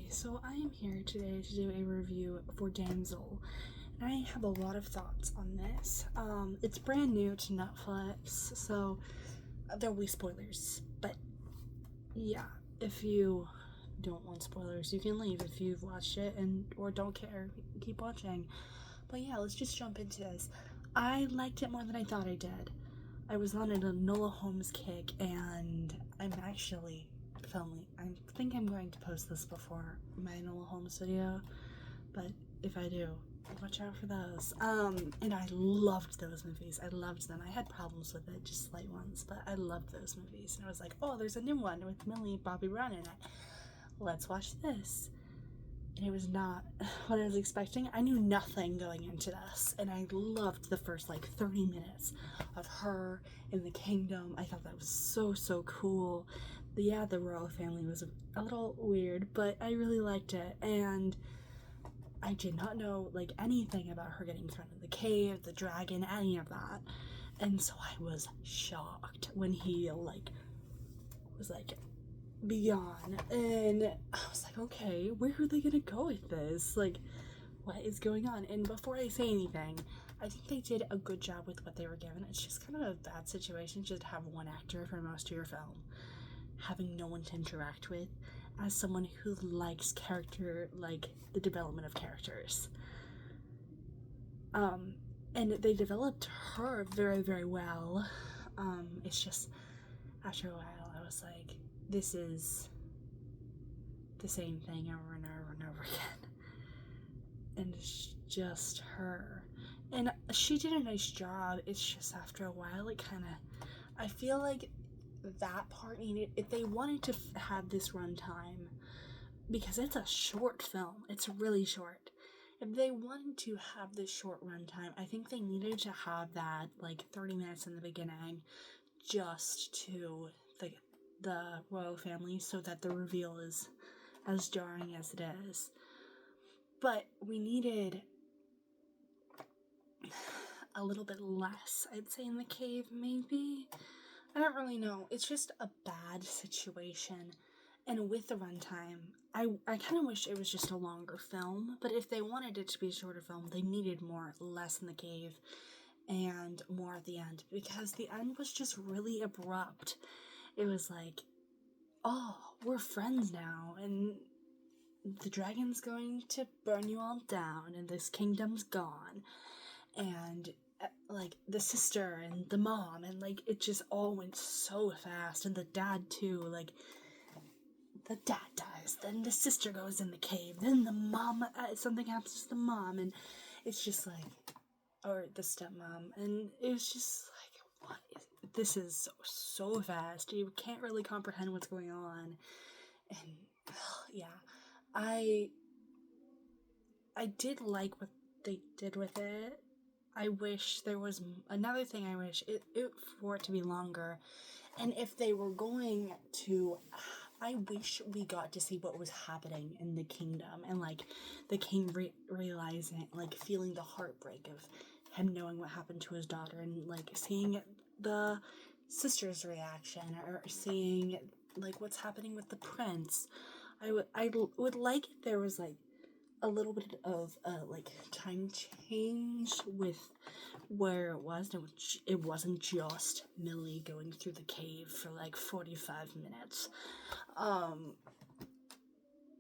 so I am here today to do a review for Damsel, and I have a lot of thoughts on this. It's brand new to Netflix, so there will be spoilers, but yeah, if you don't want spoilers, you can leave if you've watched it or don't care, keep watching. But yeah, let's just jump into this. I liked it more than I thought I did. I was on an Enola Holmes kick, and I'm actually filming. I think I'm going to post this before my Enola Holmes video, but if I do, watch out for those. And I loved those movies. I loved them. I had problems with it, just slight ones, but I loved those movies. And I was like, oh, there's a new one with Millie Bobby Brown in it. Let's watch this. And it was not what I was expecting. I knew nothing going into this, and I loved the first 30 minutes of her in the kingdom. I thought that was so cool. The royal family was a little weird, but I really liked it, and I did not know anything about her getting thrown in the cave, the dragon, any of that. And so I was shocked when he was be gone, and I was like, okay, where are they gonna go with this? What is going on? And before I say anything, I think they did a good job with what they were given. It's just kind of a bad situation to have one actor for most of your film, having no one to interact with, as someone who likes the development of characters. And they developed her very well. It's just, after a while, I was like, this is the same thing over and over again. And it's just her. And she did a nice job. It's just after a while, I feel like that part needed, if they wanted to have this runtime, because it's a short film, it's really short. If they wanted to have this short runtime, I think they needed to have that 30 minutes in the beginning just to the royal family, so that the reveal is as jarring as it is. But we needed a little bit less, I'd say, in the cave, maybe. I don't really know. It's just a bad situation. And with the runtime, I kind of wish it was just a longer film. But if they wanted it to be a shorter film, they needed less in the cave and more at the end. Because the end was just really abrupt. It was like, oh, we're friends now, and the dragon's going to burn you all down, and this kingdom's gone, and the sister and the mom, and it just all went so fast, and the dad too. The dad dies, then the sister goes in the cave, then the mom, something happens to the mom, and it's just or the stepmom, and it was just what is this? Is so fast. You can't really comprehend what's going on. And yeah, I did like what they did with it. I wish there was another thing. I wish it for it to be longer. And if they were going to, I wish we got to see what was happening in the kingdom, and the king realizing, feeling the heartbreak of him knowing what happened to his daughter, and seeing the sister's reaction, or seeing what's happening with the prince. I would like if there was a little bit of time change with where it was. It wasn't just Millie going through the cave for 45 minutes.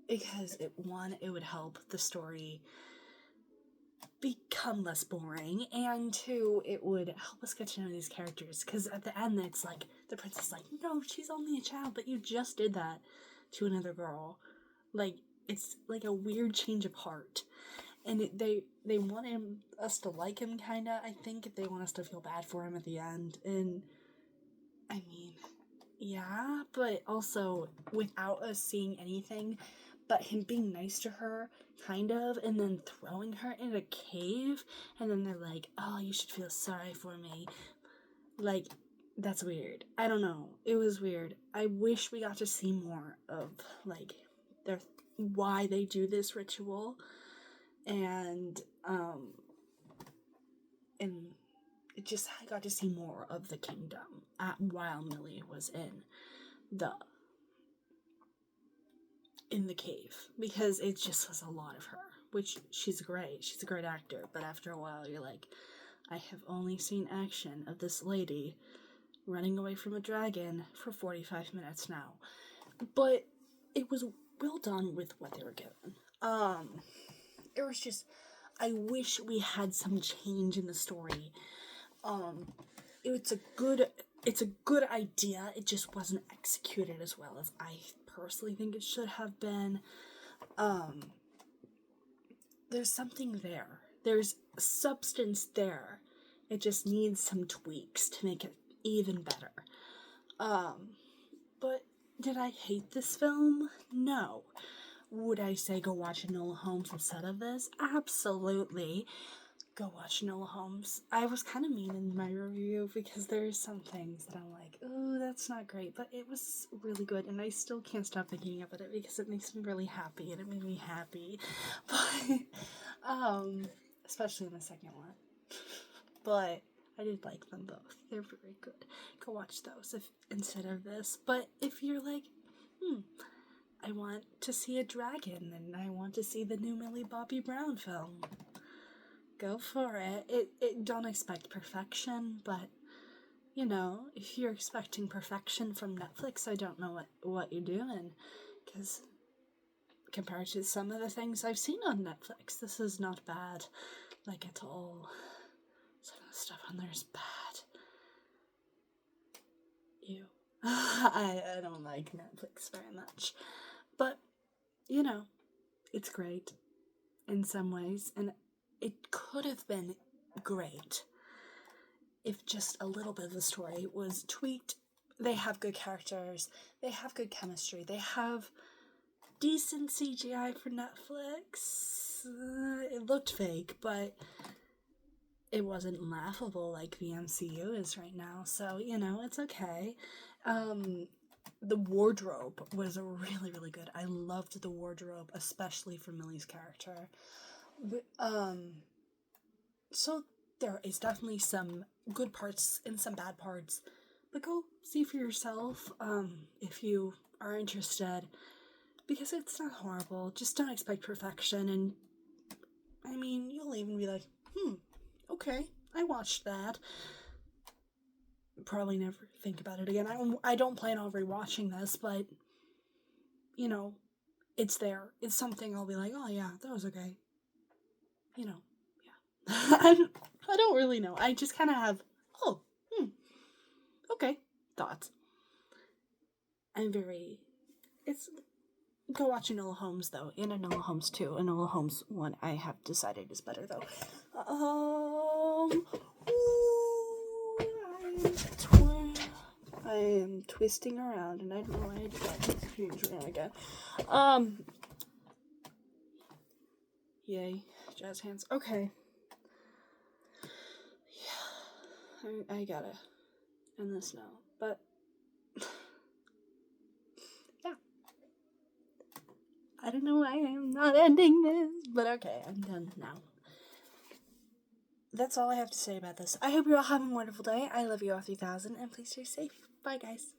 Because it would help the story become less boring, and two, it would help us get to know these characters, because at the end it's the princess is no, she's only a child, but you just did that to another girl. It's a weird change of heart, and they want us to like him, kinda. I think they want us to feel bad for him at the end, and I mean, yeah, but also without us seeing anything but him being nice to her, kind of, and then throwing her in a cave, and then they're oh, you should feel sorry for me. That's weird. I don't know. It was weird. I wish we got to see more of, their why they do this ritual, and it just, I got to see more of the kingdom while Millie was in the in the cave, because it just was a lot of her, which she's a great actor, but after a while you're like, I have only seen action of this lady running away from a dragon for 45 minutes now. But it was well done with what they were given. It was just, I wish we had some change in the story. It's a good idea. It just wasn't executed as well as I personally think it should have been. There's something there. There's substance there. It just needs some tweaks to make it even better. But did I hate this film? No. Would I say go watch Enola Holmes instead of this? Absolutely. Go watch Enola Holmes. I was kind of mean in my review because there's some things that I'm like, oh, that's not great, but it was really good, and I still can't stop thinking about it because it makes me really happy, and it made me happy. But, especially in the second one. But I did like them both. They're very good. Go watch those instead of this. But if you're like, I want to see a dragon and I want to see the new Millie Bobby Brown film, go for it. It don't expect perfection, but you know, if you're expecting perfection from Netflix, I don't know what you're doing, because compared to some of the things I've seen on Netflix, this is not bad, like at all. Some of the stuff on there is bad. Ew. I don't like Netflix very much, but you know, it's great in some ways, and it could have been great if just a little bit of the story was tweaked. They have good characters, they have good chemistry, they have decent CGI for Netflix. It looked fake, but it wasn't laughable like the MCU is right now, so, you know, it's okay. The wardrobe was really, really good. I loved the wardrobe, especially for Millie's character. So there is definitely some good parts and some bad parts, but go see for yourself, if you are interested, because it's not horrible. Just don't expect perfection, and I mean, you'll even be like, okay, I watched that. Probably never think about it again. I don't plan on rewatching this, but you know, it's there. It's something I'll be like, oh yeah, that was okay. You know, yeah. I don't really know. I just kind of have, okay, thoughts. Go watch Enola Holmes, though, and Enola Holmes 2. Enola Holmes 1, I have decided is better, though. I am twisting around, and I don't know why I did that. Change around again. Yay. Jazz hands. Okay. Yeah. I gotta end this now. But, yeah. I don't know why I'm not ending this, but okay, I'm done now. That's all I have to say about this. I hope you're all having a wonderful day. I love you all 3000, and please stay safe. Bye, guys.